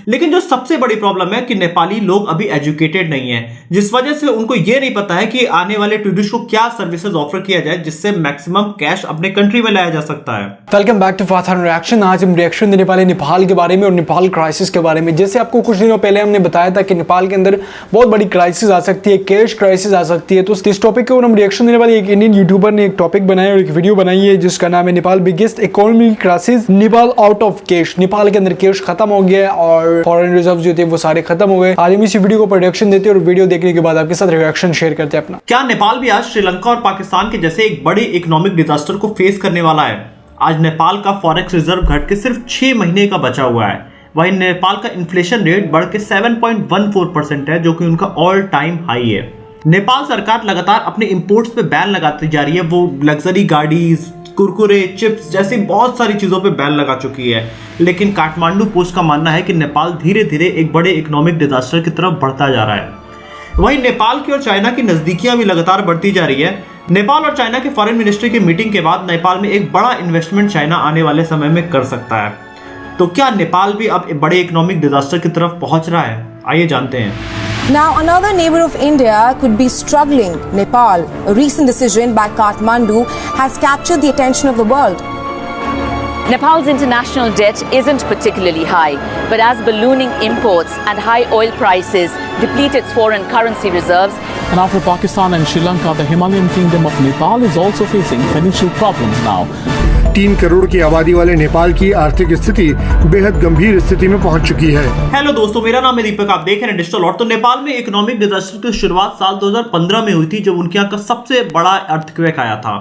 लेकिन जो सबसे बड़ी प्रॉब्लम है कि नेपाली लोग अभी एजुकेटेड नहीं है, जिस वजह से उनको ये नहीं पता है कि आने वाले टूरिस्ट को क्या सर्विसेज ऑफर किया जाए जिससे मैक्सिमम कैश अपने कंट्री में लाया जा सकता है। Welcome back to father reaction. आज हम रिएक्शन देने वाले नेपाल के बारे में और नेपाल क्राइसिस के बारे में। जैसे आपको कुछ दिनों पहले हमने बताया था कि नेपाल के अंदर बहुत बड़ी क्राइसिस आ सकती है, कैश क्राइसिस आ सकती है। तो इस टॉपिक के ऊपर हम रिएक्शन देने वाले एक इंडियन यूट्यूबर ने एक टॉपिक बनाया और एक वीडियो बनाई है जिसका नाम है Nepal biggest economic crisis, Nepal out of cash. Nepal के अंदर कैश खत्म हो गया और फॉरेन रिजर्व जो थे वो सारे खत्म हो गए। आज हम इसी वीडियो को रिएक्शन देते हैं और वीडियो देखने के बाद आपके साथ रिएक्शन शेयर करते हैं अपना। क्या नेपाल भी आज श्रीलंका और पाकिस्तान के जैसे एक बड़े इकोनॉमिक डिजास्टर को फेस करने वाला है? आज नेपाल का फॉरेक्स रिजर्व घट के सिर्फ 6 महीने का बचा हुआ है। वहीं नेपाल का इन्फ्लेशन रेट बढ़ के 7.14% है, जो कि उनका ऑल टाइम हाई है। नेपाल सरकार लगातार अपने इंपोर्ट्स पे बैन लगाती जा रही है। वो लग्जरी गाड़ीज, कुरकुरे, चिप्स जैसी बहुत सारी चीजों पे बैन लगा चुकी है। लेकिन काठमांडू पोस्ट का मानना है कि नेपाल धीरे धीरे एक बड़े इकोनॉमिक डिजास्टर की तरफ बढ़ता जा रहा है। वहीं नेपाल की और चाइना की नजदीकियां भी लगातार बढ़ती जा रही है। नेपाल और चाइना के फॉरेन मिनिस्ट्री की मीटिंग के बाद नेपाल में एक बड़ा इन्वेस्टमेंट चाइना आने वाले समय में कर सकता है। तो क्या नेपाल भी अब बड़े इकोनॉमिक डिजास्टर की तरफ पहुंच रहा है? आइए जानते हैं। Now, another neighbor of India could be struggling, Nepal. A recent decision by Kathmandu has captured the attention of the world. Nepal's international debt isn't particularly high, but as ballooning imports and high oil prices deplete its foreign currency reserves. And after Pakistan and Sri Lanka, the Himalayan kingdom of Nepal is also facing financial problems now. 3 crore की आबादी वाले नेपाल की आर्थिक स्थिति बेहद गंभीर स्थिति में पहुंच चुकी है। हेलो दोस्तों, मेरा नाम है दीपक, आप देख रहे हैं डिजिटल लॉट। तो नेपाल में इकोनॉमिक डिजास्टर की शुरुआत साल 2015 में हुई थी, जब उनके यहाँ का सबसे बड़ा अर्थक्वेक आया था।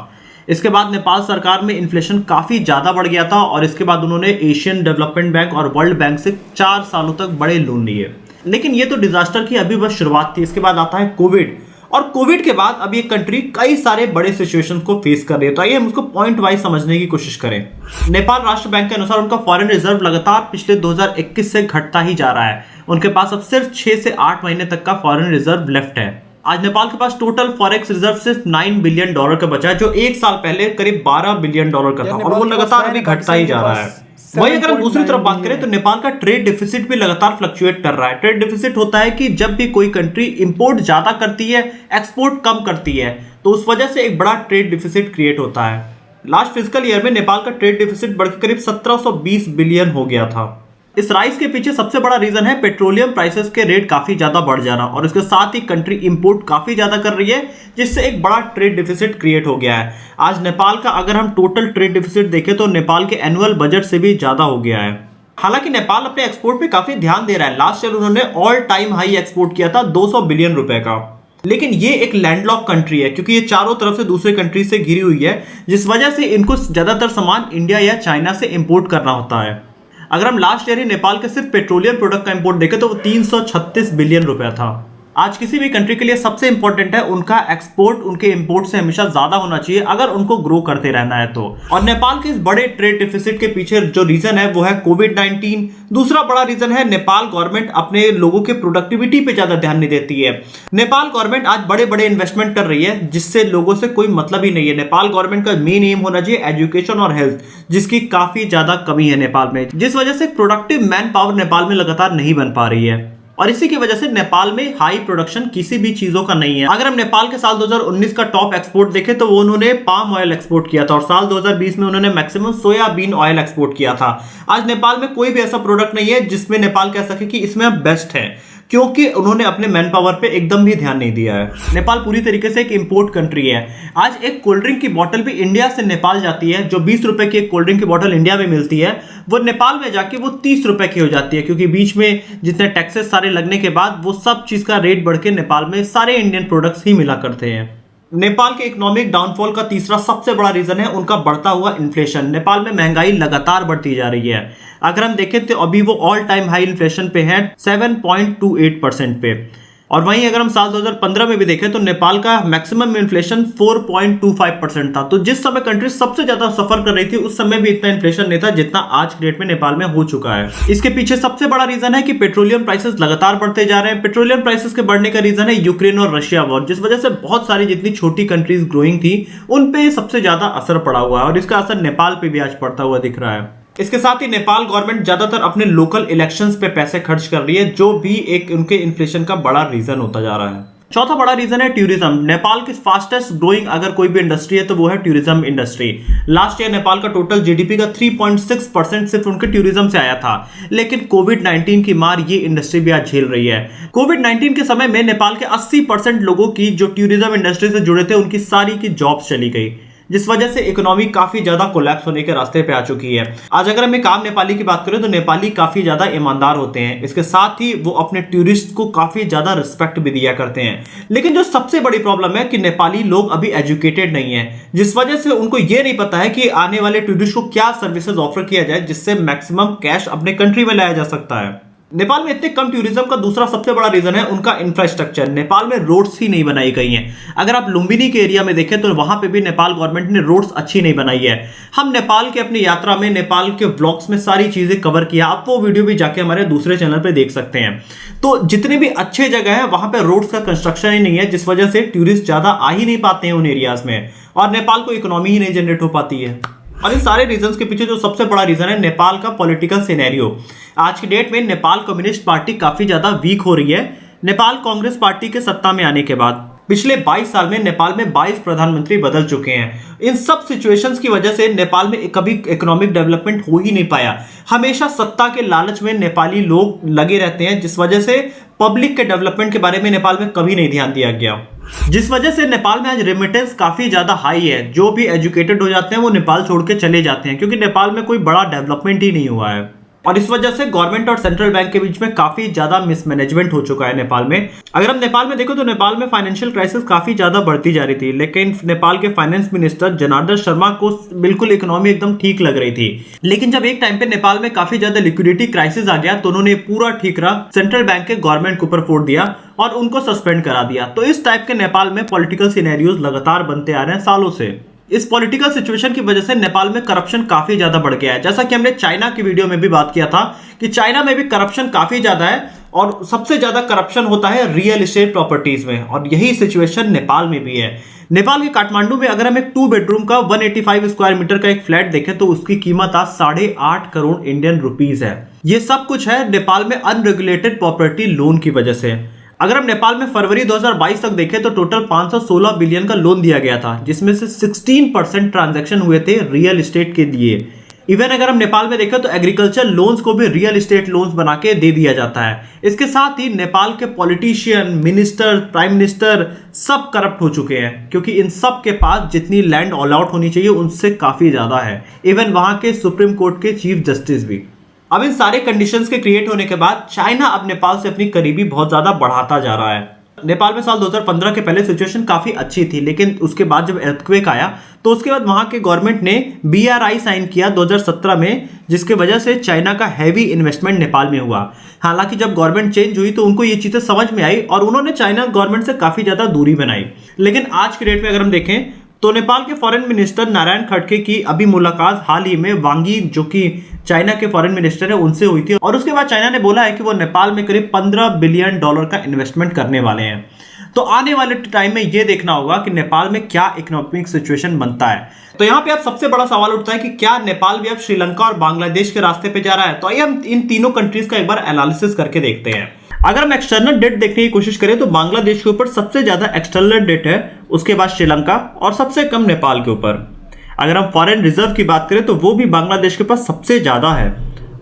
इसके बाद नेपाल सरकार में इन्फ्लेशन काफी ज्यादा बढ़ गया था और इसके बाद उन्होंने एशियन डेवलपमेंट बैंक और वर्ल्ड बैंक से 4 सालों तक बड़े लोन लिए। लेकिन ये तो डिजास्टर की अभी बस शुरुआत थी। इसके बाद आता है कोविड, और कोविड के बाद अब ये कंट्री कई सारे बड़े सिचुएशन को फेस कर रही है। तो आइए हम उसको पॉइंट वाइज समझने की कोशिश करें। नेपाल राष्ट्र बैंक के अनुसार उनका फॉरेन रिजर्व लगातार पिछले 2021 से घटता ही जा रहा है। उनके पास अब सिर्फ 6 से 8 महीने तक का फॉरेन रिजर्व लेफ्ट है। आज नेपाल के पास टोटल फॉरेक्स रिजर्व सिर्फ $9 बिलियन का बचा है, जो एक साल पहले करीब $12 बिलियन का था, और वो लगातार अभी घटता ही जा रहा है। वहीं अगर हम दूसरी तरफ बात करें तो नेपाल का ट्रेड डिफिसिट भी लगातार फ्लक्चुएट कर रहा है। ट्रेड डिफिसिट होता है कि जब भी कोई कंट्री इंपोर्ट ज्यादा करती है, एक्सपोर्ट कम करती है, तो उस वजह से एक बड़ा ट्रेड डिफिसिट क्रिएट होता है। लास्ट फिजिकल ईयर में नेपाल का ट्रेड डिफिसिट बढ़कर करीब 1720 बिलियन हो गया था। इस राइज के पीछे सबसे बड़ा रीजन है पेट्रोलियम प्राइसेस के रेट काफी ज्यादा बढ़ जाना, और इसके साथ ही कंट्री इंपोर्ट काफी ज्यादा कर रही है, जिससे एक बड़ा ट्रेड डिफिसिट क्रिएट हो गया है। आज नेपाल का अगर हम टोटल ट्रेड डिफिसिट देखें तो नेपाल के एनुअल बजट से भी ज्यादा हो गया है। हालांकि नेपाल अपने एक्सपोर्ट पे काफी ध्यान दे रहा है। लास्ट ईयर उन्होंने ऑल टाइम हाई एक्सपोर्ट किया था 200 बिलियन रुपए का। लेकिन ये एक लैंडलॉक कंट्री है, क्योंकि ये चारों तरफ से दूसरे कंट्री से घिरी हुई है, जिस वजह से इनको ज्यादातर सामान इंडिया या चाइना से इंपोर्ट करना होता है। अगर हम लास्ट ईयर ही नेपाल के सिर्फ पेट्रोलियम प्रोडक्ट का इंपोर्ट देखें तो वो 336 बिलियन रुपया था। आज किसी भी कंट्री के लिए सबसे इंपॉर्टेंट है उनका एक्सपोर्ट उनके इंपोर्ट से हमेशा ज्यादा होना चाहिए, अगर उनको ग्रो करते रहना है तो। और नेपाल के इस बड़े ट्रेड डिफिसिट के पीछे जो रीजन है वो है कोविड-19। दूसरा बड़ा रीजन है नेपाल गवर्नमेंट अपने लोगों के प्रोडक्टिविटी पे ज्यादा ध्यान नहीं देती है। नेपाल गवर्नमेंट आज बड़े बड़े इन्वेस्टमेंट कर रही है, जिससे लोगों से कोई मतलब ही नहीं है। नेपाल गवर्नमेंट का मेन एम होना चाहिए एजुकेशन और हेल्थ, जिसकी काफी ज्यादा कमी है नेपाल में, जिस वजह से प्रोडक्टिव मैन पावर नेपाल में लगातार नहीं बन पा रही है। और इसी की वजह से नेपाल में हाई प्रोडक्शन किसी भी चीजों का नहीं है। अगर हम नेपाल के साल 2019 का टॉप एक्सपोर्ट देखें तो वो उन्होंने पाम ऑयल एक्सपोर्ट किया था, और साल 2020 में उन्होंने मैक्सिमम सोयाबीन ऑयल एक्सपोर्ट किया था। आज नेपाल में कोई भी ऐसा प्रोडक्ट नहीं है जिसमें नेपाल कह सके कि इसमें अब बेस्ट है, क्योंकि उन्होंने अपने मैन पावर पे एकदम भी ध्यान नहीं दिया है। नेपाल पूरी तरीके से एक इंपोर्ट कंट्री है। आज एक कोल्ड ड्रिंक की बोतल भी इंडिया से नेपाल जाती है, जो 20 रुपए की एक कोल्ड ड्रिंक की बोतल इंडिया में मिलती है, वो नेपाल में जाके वो 30 रुपए की हो जाती है, क्योंकि बीच में जितने टैक्सेस सारे लगने के बाद वो सब चीज का रेट बढ़ के नेपाल में सारे इंडियन प्रोडक्ट्स ही मिला करते हैं। नेपाल के इकोनॉमिक डाउनफॉल का तीसरा सबसे बड़ा रीजन है उनका बढ़ता हुआ इन्फ्लेशन। नेपाल में महंगाई लगातार बढ़ती जा रही है। अगर हम देखें तो अभी वो ऑल टाइम हाई इन्फ्लेशन पे है 7.28% पे, और वहीं अगर हम साल 2015 में भी देखें तो नेपाल का मैक्सिमम इन्फ्लेशन 4.25% था। तो जिस समय कंट्री सबसे ज्यादा सफर कर रही थी उस समय भी इतना इन्फ्लेशन नहीं था जितना आज के डेट में नेपाल में हो चुका है। इसके पीछे सबसे बड़ा रीजन है कि पेट्रोलियम प्राइसेस लगातार बढ़ते जा रहे हैं। पेट्रोलियम प्राइसेस के बढ़ने का रीजन है यूक्रेन और रशिया वॉर, जिस वजह से बहुत सारी जितनी छोटी कंट्रीज ग्रोइंग थी उन पे सबसे ज्यादा असर पड़ा हुआ है, और इसका असर नेपाल पे भी आज पड़ता हुआ दिख रहा है। इसके साथ ही नेपाल गवर्नमेंट ज्यादातर अपने लोकल इलेक्शंस पे पैसे खर्च कर रही है, जो भी एक उनके इन्फ्लेशन का बड़ा रीजन होता जा रहा है। चौथा बड़ा रीजन है टूरिज्म। नेपाल की फास्टेस्ट ग्रोइंग अगर कोई भी इंडस्ट्री है तो वो है tourism industry. Last year Nepal का टोटल जीडीपी का 3.6% सिर्फ उनके टूरिज्म से आया था, लेकिन कोविड-19 की मार ये इंडस्ट्री भी आज झेल रही है। कोविड-19 के समय में नेपाल के 80% लोगों की जो टूरिज्म इंडस्ट्री से जुड़े थे उनकी सारी की जॉब्स चली गई, जिस वजह से इकोनॉमी काफी ज्यादा कोलैप्स होने के रास्ते पे आ चुकी है। आज अगर हम एक आम नेपाली की बात करें तो नेपाली काफी ज्यादा ईमानदार होते हैं, इसके साथ ही वो अपने टूरिस्ट को काफी ज्यादा रिस्पेक्ट भी दिया करते हैं। लेकिन जो सबसे बड़ी प्रॉब्लम है कि नेपाली लोग अभी एजुकेटेड नहीं है, जिस वजह से उनको ये नहीं पता है कि आने वाले टूरिस्ट को क्या सर्विसेज ऑफर किया जाए जिससे मैक्सिमम कैश अपने कंट्री में लाया जा सकता है। नेपाल में इतने कम टूरिज्म का दूसरा सबसे बड़ा रीजन है उनका इंफ्रास्ट्रक्चर। नेपाल में रोड्स ही नहीं बनाई गई हैं। अगर आप लुम्बिनी के एरिया में देखें तो वहां पे भी नेपाल गवर्नमेंट ने रोड्स अच्छी नहीं बनाई है। हम नेपाल के अपनी यात्रा में नेपाल के व्लॉग्स में सारी चीजें कवर किया, आप वो वीडियो भी जाके हमारे दूसरे चैनल पे देख सकते हैं। तो जितने भी अच्छे जगह है वहां पे रोड्स का कंस्ट्रक्शन ही नहीं है, जिस वजह से टूरिस्ट ज्यादा आ ही नहीं पाते हैं उन एरियाज में, और नेपाल को इकोनॉमी ही नहीं जनरेट हो पाती है। और इन सारे रीजंस के पीछे जो सबसे बड़ा रीजन है नेपाल का पॉलिटिकल सिनेरियो। आज की डेट में नेपाल कम्युनिस्ट पार्टी काफी ज्यादा वीक हो रही है। नेपाल कांग्रेस पार्टी के सत्ता में आने के बाद पिछले 22 साल में नेपाल में 22 प्रधानमंत्री बदल चुके हैं। इन सब सिचुएशंस की वजह से नेपाल में कभी इकोनॉमिक डेवलपमेंट हो ही नहीं पाया। हमेशा सत्ता के लालच में नेपाली लोग लगे रहते हैं, जिस वजह से पब्लिक के डेवलपमेंट के बारे में नेपाल में कभी नहीं ध्यान दिया गया, जिस वजह से नेपाल में आज रेमिटेंस काफी ज्यादा हाई है। जो भी एजुकेटेड हो जाते हैं वो नेपाल छोड़ के चले जाते हैं, क्योंकि नेपाल में कोई बड़ा डेवलपमेंट ही नहीं हुआ है। और इस वजह से गवर्नमेंट और सेंट्रल बैंक के बीच में काफी ज्यादा मिसमैनेजमेंट हो चुका है नेपाल में। अगर हम नेपाल में देखो तो नेपाल में फाइनेंशियल क्राइसिस काफी ज्यादा बढ़ती जा रही थी, लेकिन नेपाल के फाइनेंस मिनिस्टर जनार्दन शर्मा को बिल्कुल इकोनॉमी एकदम ठीक लग रही थी। लेकिन जब एक टाइम पे नेपाल में काफी ज्यादा लिक्विडिटी क्राइसिस आ गया तो उन्होंने पूरा ठीकरा सेंट्रल बैंक के गवर्नमेंट के ऊपर फोड़ दिया और उनको सस्पेंड करा दिया। तो इस टाइप के नेपाल में पॉलिटिकल सिनेरियोज लगातार बनते आ रहे हैं सालों से। इस पॉलिटिकल सिचुएशन की वजह से नेपाल में करप्शन काफी ज्यादा बढ़ गया है। जैसा कि हमने चाइना की वीडियो में भी बात किया था कि चाइना में भी करप्शन काफी ज्यादा है, और सबसे ज्यादा करप्शन होता है रियल एस्टेट प्रॉपर्टीज में, और यही सिचुएशन नेपाल में भी है। नेपाल के काठमांडू में अगर हम एक 2 बेडरूम का 185 स्क्वायर मीटर का एक फ्लैट देखें तो उसकी कीमत आज 8.5 करोड़ इंडियन रुपीज है। ये सब कुछ है नेपाल में अनरेगुलेटेड प्रॉपर्टी लोन की वजह से। अगर हम नेपाल में फरवरी 2022 तक देखें तो टोटल 516 बिलियन का लोन दिया गया था, जिसमें से 16% ट्रांजैक्शन हुए थे रियल एस्टेट के लिए। इवन अगर हम नेपाल में देखें तो एग्रीकल्चर लोन्स को भी रियल एस्टेट लोन्स बना के दे दिया जाता है। इसके साथ ही नेपाल के पॉलिटिशियन, मिनिस्टर, प्राइम मिनिस्टर सब करप्ट हो चुके हैं, क्योंकि इन सब के पास जितनी लैंड ऑल आउट होनी चाहिए उनसे काफी ज्यादा है। इवन वहां के सुप्रीम कोर्ट के चीफ जस्टिस भी। अब इन सारे कंडीशंस के क्रिएट होने के बाद चाइना अब नेपाल से अपनी करीबी बहुत ज्यादा बढ़ाता जा रहा है। नेपाल में साल 2015 के पहले सिचुएशन काफी अच्छी थी, लेकिन उसके बाद जब अर्थक्वेक आया तो उसके बाद वहां के गवर्नमेंट ने BRI साइन किया 2017 में, जिसके वजह से चाइना का हैवी इन्वेस्टमेंट नेपाल में हुआ। हालांकि जब गवर्नमेंट चेंज हुई तो उनको ये चीजें समझ में आई और उन्होंने चाइना गवर्नमेंट से काफी ज्यादा दूरी बनाई। लेकिन आज की डेट में अगर हम देखें तो नेपाल के फॉरेन मिनिस्टर नारायण खड़गे की अभी मुलाकात हाल ही में वांग यी, जो कि चाइना के फॉरेन मिनिस्टर है, उनसे हुई थी, और उसके बाद चाइना ने बोला है कि वो नेपाल में करीब $15 बिलियन का इन्वेस्टमेंट करने वाले हैं। तो आने वाले टाइम में ये देखना होगा कि नेपाल में क्या इकोनॉमिक सिचुएशन बनता है। तो यहाँ पे अब सबसे बड़ा सवाल उठता है कि क्या नेपाल भी अब श्रीलंका और बांग्लादेश के रास्ते पे जा रहा है। तो आइए हम इन तीनों कंट्रीज का एक बार एनालिसिस करके देखते हैं। अगर हम एक्सटर्नल डेट देखने की कोशिश करें तो बांग्लादेश के ऊपर सबसे ज्यादा एक्सटर्नल डेट है, उसके बाद श्रीलंका और सबसे कम नेपाल के ऊपर। अगर हम फॉरेन रिजर्व की बात करें तो वो भी बांग्लादेश के पास सबसे ज्यादा है,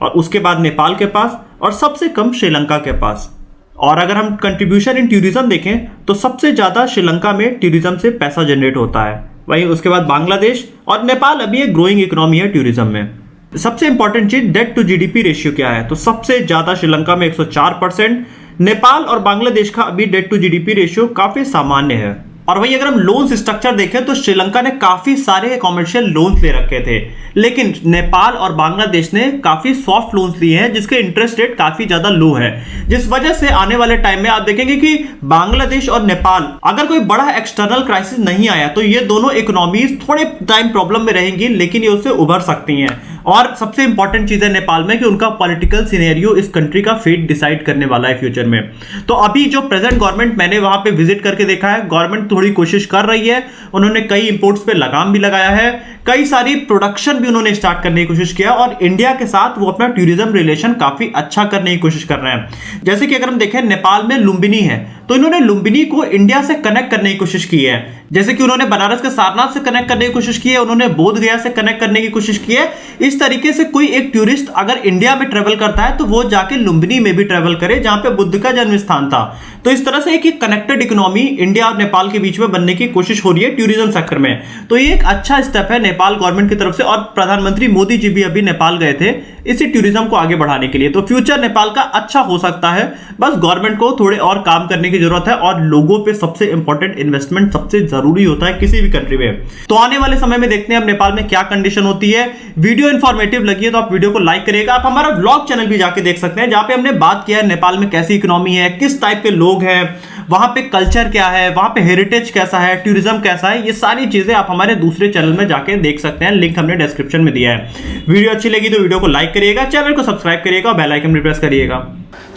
और उसके बाद नेपाल के पास, और सबसे कम श्रीलंका के पास। और अगर हम कंट्रीब्यूशन इन टूरिज्म देखें तो सबसे ज्यादा श्रीलंका में टूरिज्म से पैसा जनरेट होता है, वहीं उसके बाद बांग्लादेश, और नेपाल अभी एक ग्रोइंग इकोनॉमी है टूरिज्म में। सबसे इंपॉर्टेंट चीज डेट टू जीडीपी रेशियो क्या है, तो सबसे ज्यादा श्रीलंका में 104%, नेपाल और बांग्लादेश का अभी डेट टू जीडीपी रेशियो काफी सामान्य है। और वही अगर हम लोन्स स्ट्रक्चर देखें तो श्रीलंका ने काफी सारे कॉमर्शियल लोन्स ले रखे थे, लेकिन नेपाल और बांग्लादेश ने काफी सॉफ्ट लोन्स लिए हैं जिसके इंटरेस्ट रेट काफी ज्यादा लो है, जिस वजह से आने वाले टाइम में आप देखेंगे कि बांग्लादेश और नेपाल अगर कोई बड़ा एक्सटर्नल क्राइसिस नहीं आया तो ये दोनों इकोनॉमीज थोड़े टाइम प्रॉब्लम में रहेंगी, लेकिन ये उससे उभर सकती हैं। और सबसे इंपॉर्टेंट चीज है नेपाल में कि उनका पॉलिटिकल सिनेरियो इस कंट्री का फेट डिसाइड करने वाला है फ्यूचर में। तो अभी जो प्रेजेंट गवर्नमेंट, मैंने वहां पे विजिट करके देखा है, गवर्नमेंट थोड़ी कोशिश कर रही है, उन्होंने कई इंपोर्ट्स पे लगाम भी लगाया है, कई सारी प्रोडक्शन भी उन्होंने स्टार्ट करने की कोशिश किया और इंडिया के साथ वो अपना टूरिज्म रिलेशन काफी अच्छा करने की कोशिश कर रहे हैं। जैसे कि अगर हम देखें नेपाल में लुम्बिनी है, तो इन्होंने लुम्बिनी को इंडिया से कनेक्ट करने की कोशिश की है। जैसे कि उन्होंने बनारस के सारनाथ से कनेक्ट करने की कोशिश की है, उन्होंने बोध गया से कनेक्ट करने की कोशिश की है। इस तरीके से कोई एक टूरिस्ट अगर इंडिया में ट्रेवल करता है तो वो जाके लुम्बिनी में भी ट्रेवल करे जहां पे बुद्ध का जन्म स्थान था। तो इस तरह से एक कनेक्टेड इकोनॉमी इंडिया और नेपाल के बीच में बनने की कोशिश हो रही है टूरिज्म सेक्टर में। तो ये एक अच्छा स्टेप है नेपाल गवर्नमेंट की तरफ से और प्रधानमंत्री मोदी जी भी अभी नेपाल गए थे इसी टूरिज्म को आगे बढ़ाने के लिए। तो फ्यूचर नेपाल का अच्छा हो सकता है, बस गवर्नमेंट को थोड़े और काम करने की जरूरत है और लोगों पे सबसे इंपॉर्टेंट इन्वेस्टमेंट सबसे जरूरी होता है किसी भी कंट्री में। तो आने वाले समय में देखते हैं अब नेपाल में क्या कंडीशन होती है। वीडियो इंफॉर्मेटिव लगी है तो आप वीडियो को लाइक करिएगा। आप हमारा व्लॉग चैनल भी जाके देख सकते हैं जहां पे हमने बात किया है नेपाल में कैसी इकोनॉमी है, किस टाइप के लोग हैं, वहां पे कल्चर क्या है, वहां पे हेरिटेज कैसा है, टूरिज्म कैसा है, ये सारी चीजें आप हमारे दूसरे चैनल में जाके देख सकते हैं। लिंक हमने डिस्क्रिप्शन में दिया है। वीडियो अच्छी लगी तो वीडियो को लाइक करिएगा, चैनल को सब्सक्राइब करिएगा और बेल आइकन भी प्रेस करिएगा।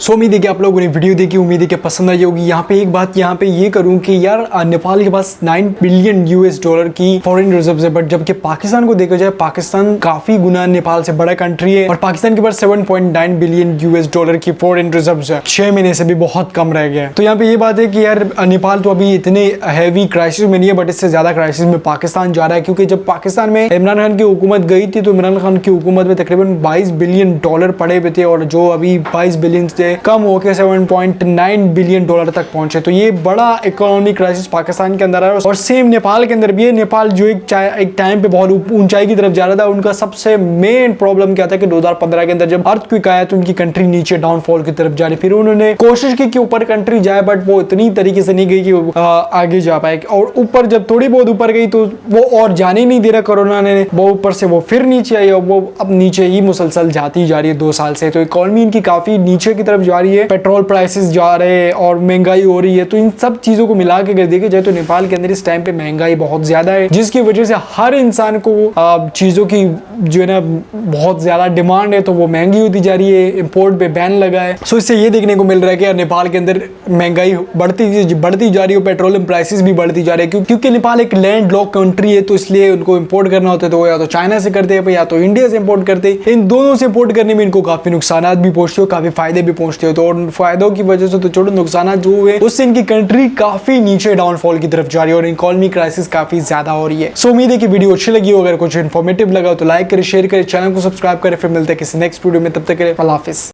सो उम्मीद है कि आप लोगों ने वीडियो देखी, उम्मीद है कि पसंद आई होगी। यहाँ पे एक बात यहाँ पे ये करूँ कि यार नेपाल के पास 9 बिलियन यूएस डॉलर की फॉरेन रिजर्व्स है, बट जबकि पाकिस्तान को देखा जाए पाकिस्तान काफी गुना नेपाल से बड़ा कंट्री है और पाकिस्तान के पास 7.9 बिलियन यूएस डॉलर की फॉरेन रिजर्व्स है। 6 महीने से भी बहुत कम रह गया है। तो यहाँ पे ये बात है कि यार नेपाल तो अभी इतने हैवी क्राइसिस में नहीं है, बट इससे ज्यादा क्राइसिस में पाकिस्तान जा रहा है, क्योंकि जब पाकिस्तान में इमरान खान की हुकूमत गई थी तो इमरान खान की हुकूमत में तकरीबन 22 बिलियन डॉलर पड़े हुए थे और जो अभी 22 बिलियन से कम होकर 7.9 बिलियन डॉलर तक पहुंचे। तो ये बड़ा इकोनॉमिक क्राइसिस पाकिस्तान के अंदर है और सेम नेपाल के अंदर भी है। नेपाल जो एक टाइम पे बहुत ऊंचाई की तरफ जा रहा था, उनका सबसे मेन प्रॉब्लम क्या था कि 2015 के अंदर जब अर्थक्वेक आया तो उनकी कंट्री नीचे डाउनफॉल की तरफ जा रही। फिर उन्होंने कोशिश की कि ऊपर कंट्री जाए, बट वो इतनी तरीके से नहीं गई कि आगे जा पाए और ऊपर जब थोड़ी बहुत ऊपर गई तो वो और जाने नहीं दे रहा कोरोना ने, वो ऊपर से वो फिर नीचे आई और वो अब नीचे ही मुसलसल जाती जा रही है 2 साल से। तो इकोनॉमी इनकी काफी नीचे की तरफ जा रही है, पेट्रोल प्राइसेस जा रहे हैं और महंगाई हो रही है। तो इन सब चीजों को मिला के अगर देखा जाए तो नेपाल के अंदर इस टाइम पे महंगाई बहुत ज्यादा है, जिसकी वजह से हर इंसान को चीजों की जो है ना बहुत ज्यादा डिमांड है, तो वो महंगी होती जा रही है, इंपोर्ट पे बैन लगा है। सो इससे ये देखने को मिल रहा है कि नेपाल के अंदर महंगाई बढ़ती जा रही है, पेट्रोलियम प्राइसेस भी बढ़ती जा रही है, क्योंकि नेपाल एक लैंड लॉक कंट्री है, तो इसलिए उनको इंपोर्ट करना होता है तो या तो चाइना से करते हैं या तो इंडिया से इंपोर्ट करते हैं। इन दोनों से इंपोर्ट करने में इनको काफी नुकसान भी पहुंचते हो, काफी फायदे भी पहुंचते हो। तो उन फायदों की वजह से तो छोड़ो, नुकसान जो हुए उससे इनकी कंट्री काफी नीचे डाउनफॉल की तरफ जा रही है और इकोनॉमी क्राइसिस काफी ज्यादा हो रही है। सो उम्मीद है कि वीडियो अच्छी लगी हो, अगर कुछ इन्फॉर्मेटिव लगा तो लाइक करें, शेयर करें, चैनल को सब्सक्राइब करें। फिर मिलते हैं किसी नेक्स्ट वीडियो में, तब तक के लिए अल्लाह हाफिज।